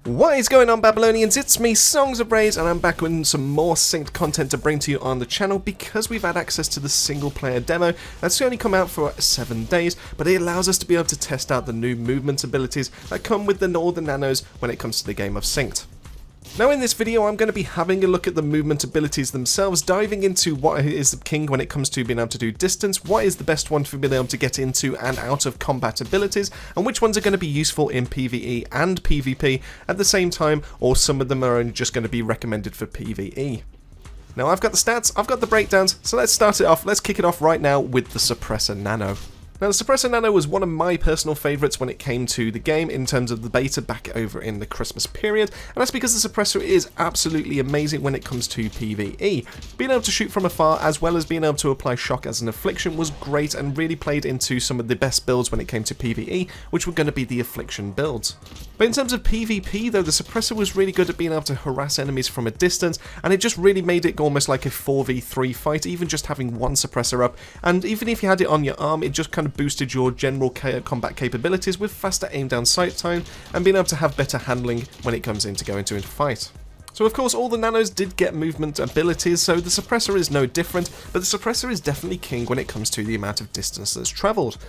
What is going on, Babylonians? It's me, Songs of Rage, and I'm back with some more synced content to bring to you on the channel because we've had access to the single player demo that's only come out for 7 days, but it allows us to be able to test out the new movement abilities that come with all the nanos when it comes to the game of Synced. Now in this video I'm going to be having a look at the movement abilities themselves, diving into what is the king when it comes to being able to do distance, what is the best one for being able to get into and out of combat abilities, and which ones are going to be useful in PvE and PvP at the same time, or some of them are only just going to be recommended for PvE. Now I've got the stats, I've got the breakdowns, so let's start it off, let's kick it off right now with the Suppressor Nano. Now the Suppressor Nano was one of my personal favourites when it came to the game in terms of the beta back over in the Christmas period, and that's because the Suppressor is absolutely amazing when it comes to PvE. Being able to shoot from afar as well as being able to apply shock as an affliction was great and really played into some of the best builds when it came to PvE, which were going to be the affliction builds. But in terms of PvP though, the Suppressor was really good at being able to harass enemies from a distance, and it just really made it almost like a 4v3 fight, even just having one Suppressor up, and even if you had it on your arm, it just kind of boosted your general combat capabilities with faster aim down sight time and being able to have better handling when it comes into going into a fight. So of course all the nanos did get movement abilities, so the Suppressor is no different, but the Suppressor is definitely king when it comes to the amount of distance that's travelled.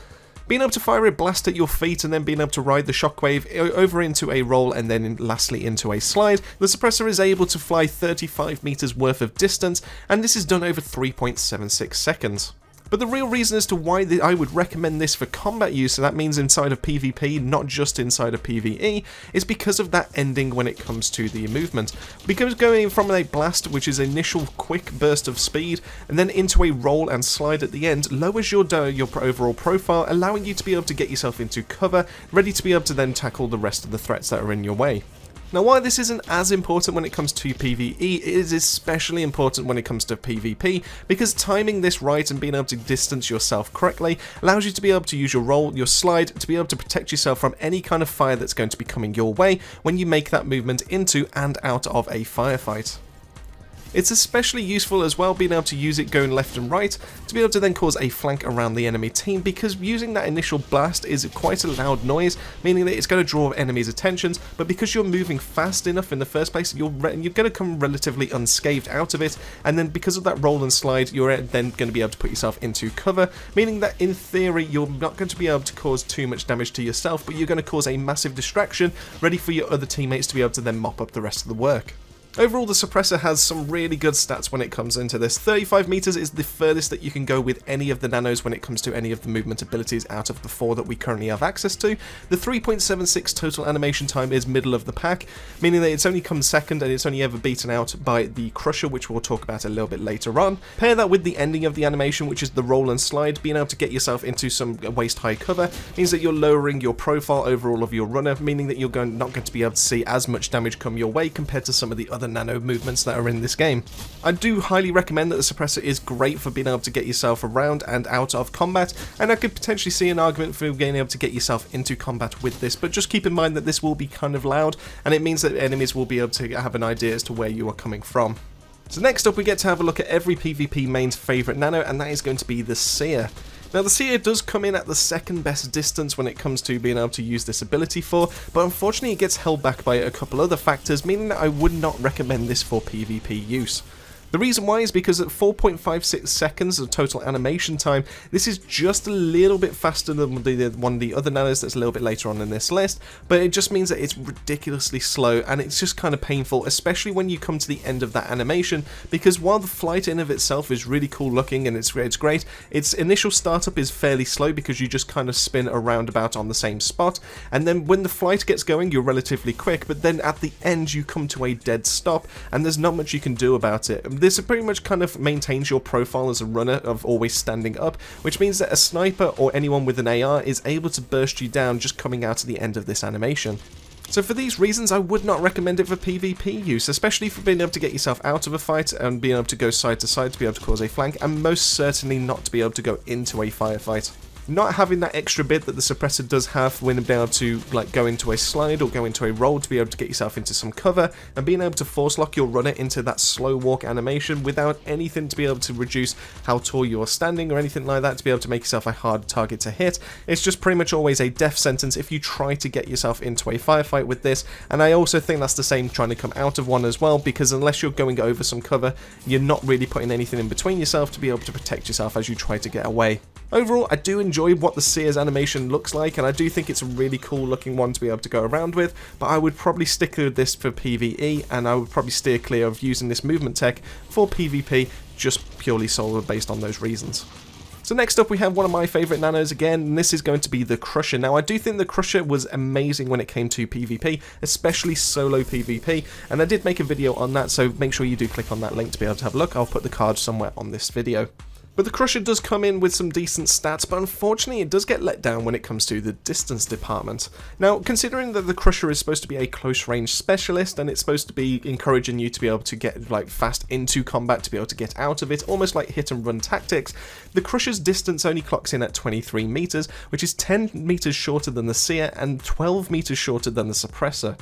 Being able to fire a blast at your feet and then being able to ride the shockwave over into a roll and then lastly into a slide, the Suppressor is able to fly 35 meters worth of distance, and this is done over 3.76 seconds. But the real reason as to why I would recommend this for combat use, so that means inside of PvP, not just inside of PvE, is because of that ending when it comes to the movement. Because going from a blast, which is an initial quick burst of speed, and then into a roll and slide at the end, lowers your overall profile, allowing you to be able to get yourself into cover, ready to be able to then tackle the rest of the threats that are in your way. Now while this isn't as important when it comes to PvE, it is especially important when it comes to PvP, because timing this right and being able to distance yourself correctly allows you to be able to use your roll, your slide, to be able to protect yourself from any kind of fire that's going to be coming your way when you make that movement into and out of a firefight. It's especially useful as well being able to use it going left and right to be able to then cause a flank around the enemy team, because using that initial blast is quite a loud noise, meaning that it's going to draw enemies' attentions, but because you're moving fast enough in the first place, you're going to come relatively unscathed out of it, and then because of that roll and slide, you're then going to be able to put yourself into cover, meaning that in theory you're not going to be able to cause too much damage to yourself, but you're going to cause a massive distraction, ready for your other teammates to be able to then mop up the rest of the work. Overall, the Suppressor has some really good stats when it comes into this. 35 meters is the furthest that you can go with any of the nanos when it comes to any of the movement abilities out of the 4 that we currently have access to. The 3.76 total animation time is middle of the pack, meaning that it's only come second and it's only ever beaten out by the Crusher, which we'll talk about a little bit later on. Pair that with the ending of the animation, which is the roll and slide. Being able to get yourself into some waist-high cover means that you're lowering your profile overall of your runner, meaning that you're not going to be able to see as much damage come your way compared to some of the other nano movements that are in this game. I do highly recommend that the Suppressor is great for being able to get yourself around and out of combat, and I could potentially see an argument for being able to get yourself into combat with this, but just keep in mind that this will be kind of loud, and it means that enemies will be able to have an idea as to where you are coming from. So next up we get to have a look at every PvP main's favourite nano, and that is going to be the Seer. Now the Seer does come in at the second best distance when it comes to being able to use this ability for, but unfortunately it gets held back by a couple other factors, meaning that I would not recommend this for PvP use. The reason why is because at 4.56 seconds of total animation time, this is just a little bit faster than one of the other nanos that's a little bit later on in this list, but it just means that it's ridiculously slow and it's just kind of painful, especially when you come to the end of that animation, because while the flight in of itself is really cool looking and it's great, its initial startup is fairly slow because you just kind of spin around about on the same spot, and then when the flight gets going you're relatively quick, but then at the end you come to a dead stop and there's not much you can do about it. This pretty much kind of maintains your profile as a runner of always standing up, which means that a sniper or anyone with an AR is able to burst you down just coming out of the end of this animation. So for these reasons I would not recommend it for PvP use, especially for being able to get yourself out of a fight and being able to go side to side to be able to cause a flank, and most certainly not to be able to go into a firefight. Not having that extra bit that the suppressor does have when being able to like go into a slide or go into a roll to be able to get yourself into some cover, and being able to force lock your runner into that slow walk animation without anything to be able to reduce how tall you are standing or anything like that to be able to make yourself a hard target to hit. It's just pretty much always a death sentence if you try to get yourself into a firefight with this, and I also think that's the same trying to come out of one as well, because unless you're going over some cover, you're not really putting anything in between yourself to be able to protect yourself as you try to get away. Overall, I do enjoy what the Seer's animation looks like, and I do think it's a really cool looking one to be able to go around with, but I would probably stick with this for PvE, and I would probably steer clear of using this movement tech for PvP, just purely solely based on those reasons. So next up we have one of my favourite nanos again, and this is going to be the Crusher. Now I do think the Crusher was amazing when it came to PvP, especially solo PvP, and I did make a video on that, so make sure you do click on that link to be able to have a look. I'll put the card somewhere on this video. But the Crusher does come in with some decent stats, but unfortunately it does get let down when it comes to the distance department. Now, considering that the Crusher is supposed to be a close range specialist, and it's supposed to be encouraging you to be able to get like fast into combat, to be able to get out of it, almost like hit and run tactics, the Crusher's distance only clocks in at 23 meters, which is 10 meters shorter than the Seer and 12 meters shorter than the Suppressor.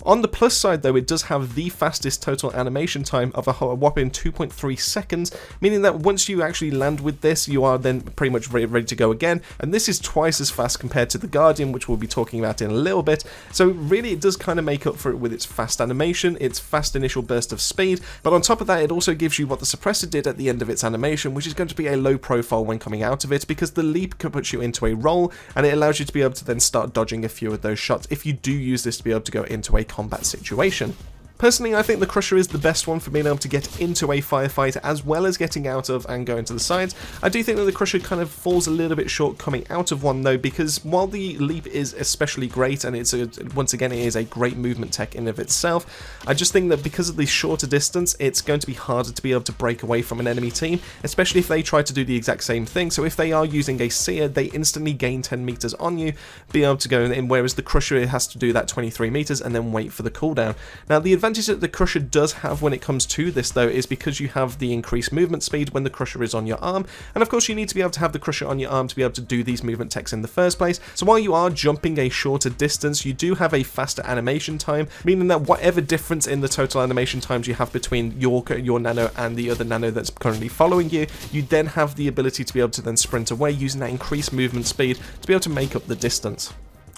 On the plus side though, it does have the fastest total animation time of a whopping 2.3 seconds, meaning that once you actually land with this, you are then pretty much ready to go again, and this is twice as fast compared to the Guardian, which we'll be talking about in a little bit. So really it does kind of make up for it with its fast animation, its fast initial burst of speed, but on top of that it also gives you what the Suppressor did at the end of its animation, which is going to be a low profile when coming out of it, because the leap can put you into a roll, and it allows you to be able to then start dodging a few of those shots if you do use this to be able to go into a combat situation. Personally, I think the Crusher is the best one for being able to get into a firefight as well as getting out of and going to the sides. I do think that the Crusher kind of falls a little bit short coming out of one though, because while the leap is especially great and it's once again it is a great movement tech in of itself, I just think that because of the shorter distance it's going to be harder to be able to break away from an enemy team, especially if they try to do the exact same thing. So if they are using a Seer, they instantly gain 10 meters on you, be able to go in, whereas the Crusher has to do that 23 meters and then wait for the cooldown. Now the advantage that the Crusher does have when it comes to this though is because you have the increased movement speed when the Crusher is on your arm, and of course you need to be able to have the Crusher on your arm to be able to do these movement techs in the first place. So while you are jumping a shorter distance, you do have a faster animation time, meaning that whatever difference in the total animation times you have between your Nano and the other Nano that's currently following you, you then have the ability to be able to then sprint away using that increased movement speed to be able to make up the distance.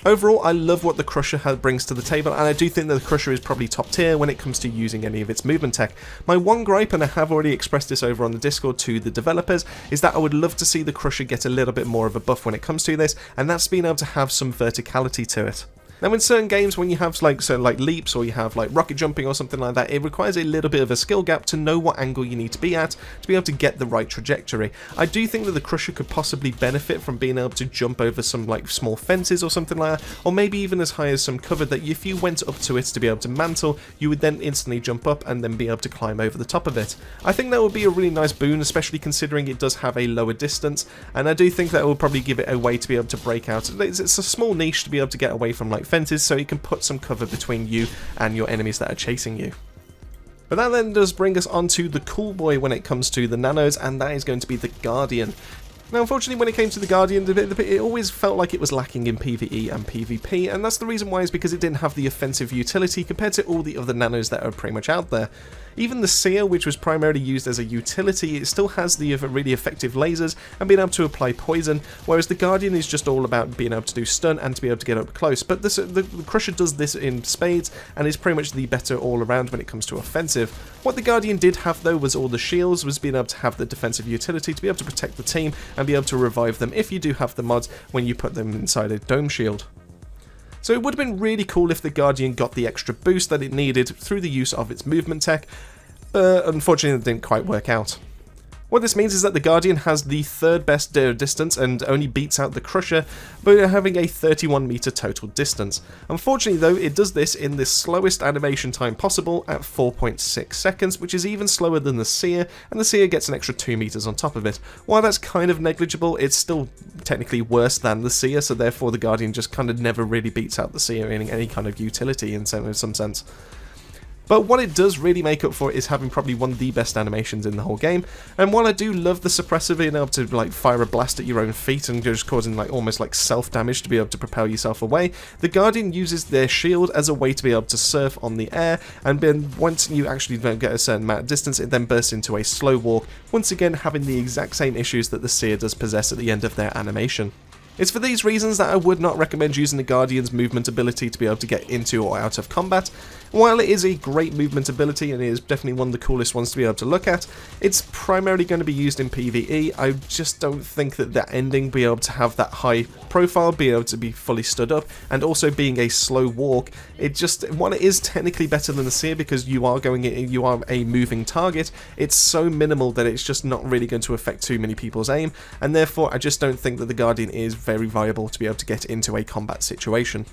Overall, I love what the Crusher brings to the table, and I do think that the Crusher is probably top tier when it comes to using any of its movement tech. My one gripe, and I have already expressed this over on the Discord to the developers, is that I would love to see the Crusher get a little bit more of a buff when it comes to this, and that's being able to have some verticality to it. Now in certain games when you have like leaps or you have like rocket jumping or something like that, it requires a little bit of a skill gap to know what angle you need to be at to be able to get the right trajectory. I do think that the Crusher could possibly benefit from being able to jump over some like small fences or something like that, or maybe even as high as some cover that if you went up to it to be able to mantle, you would then instantly jump up and then be able to climb over the top of it. I think that would be a really nice boon, especially considering it does have a lower distance, and I do think that it will probably give it a way to be able to break out. It's a small niche to be able to get away from like fences, so you can put some cover between you and your enemies that are chasing you. But that then does bring us on to the cool boy when it comes to the nanos, and that is going to be the Guardian. Now unfortunately when it came to the Guardian, it always felt like it was lacking in PvE and PvP, and that's the reason why, is because it didn't have the offensive utility compared to all the other nanos that are pretty much out there. Even the Seer, which was primarily used as a utility, it still has the really effective lasers and being able to apply poison, whereas the Guardian is just all about being able to do stun and to be able to get up close. But the Crusher does this in spades and is pretty much the better all around when it comes to offensive. What the Guardian did have though was all the shields, was being able to have the defensive utility to be able to protect the team and be able to revive them if you do have the mods when you put them inside a dome shield. So it would have been really cool if the Guardian got the extra boost that it needed through the use of its movement tech, but unfortunately it didn't quite work out. What this means is that the Guardian has the third best distance and only beats out the Crusher, but having a 31 meter total distance. Unfortunately though, it does this in the slowest animation time possible at 4.6 seconds, which is even slower than the Seer, and the Seer gets an extra 2 meters on top of it. While that's kind of negligible, it's still technically worse than the Seer, so therefore the Guardian just kind of never really beats out the Seer in any kind of utility in some sense. But what it does really make up for is having probably one of the best animations in the whole game. And while I do love the Suppressor being able to like fire a blast at your own feet and just causing like almost like self-damage to be able to propel yourself away, the Guardian uses their shield as a way to be able to surf on the air, and then once you actually don't get a certain amount of distance, it then bursts into a slow walk, once again having the exact same issues that the Seer does possess at the end of their animation. It's for these reasons that I would not recommend using the Guardian's movement ability to be able to get into or out of combat. While it is a great movement ability and it is definitely one of the coolest ones to be able to look at, it's primarily going to be used in PvE. I just don't think that that ending, be able to have that high profile, be able to be fully stood up, and also being a slow walk, it just, while it is technically better than the Seer because you are a moving target, it's so minimal that it's just not really going to affect too many people's aim, and therefore I just don't think that the Guardian is very viable to be able to get into a combat situation.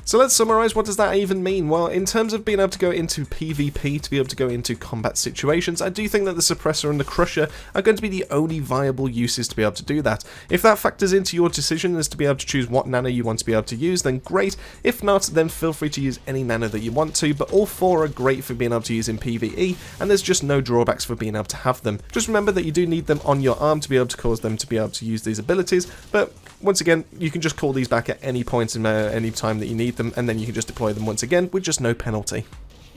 So let's summarise, what does that even mean? Well, in terms of being able to go into PvP, to be able to go into combat situations, I do think that the Suppressor and the Crusher are going to be the only viable uses to be able to do that. If that factors into your decision as to be able to choose what Nano you want to be able to use, then great. If not, then feel free to use any Nano that you want to, but all four are great for being able to use in PvE, and there's just no drawbacks for being able to have them. Just remember that you do need them on your arm to be able to cause them to be able to use these abilities, but once again, you can just call these back at any point in any time that you need them, and then you can just deploy them once again with just no penalty.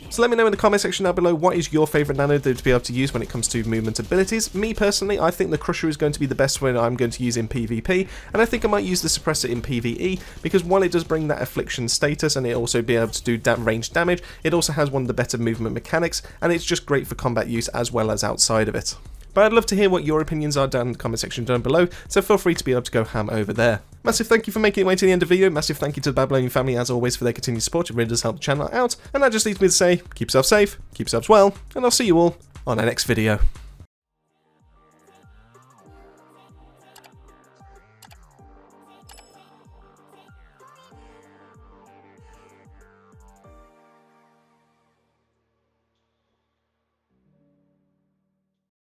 So let me know in the comment section down below, what is your favourite Nano to be able to use when it comes to movement abilities. Me personally, I think the Crusher is going to be the best one I'm going to use in PvP, and I think I might use the Suppressor in PvE, because while it does bring that affliction status and it also be able to do ranged damage, it also has one of the better movement mechanics, and it's just great for combat use as well as outside of it. But I'd love to hear what your opinions are down in the comment section down below, so feel free to be able to go ham over there. Massive thank you for making it way to the end of the video, massive thank you to the Babylonian family as always for their continued support, it really does help the channel out, and that just leaves me to say, keep yourself safe, keep yourselves well, and I'll see you all on our next video.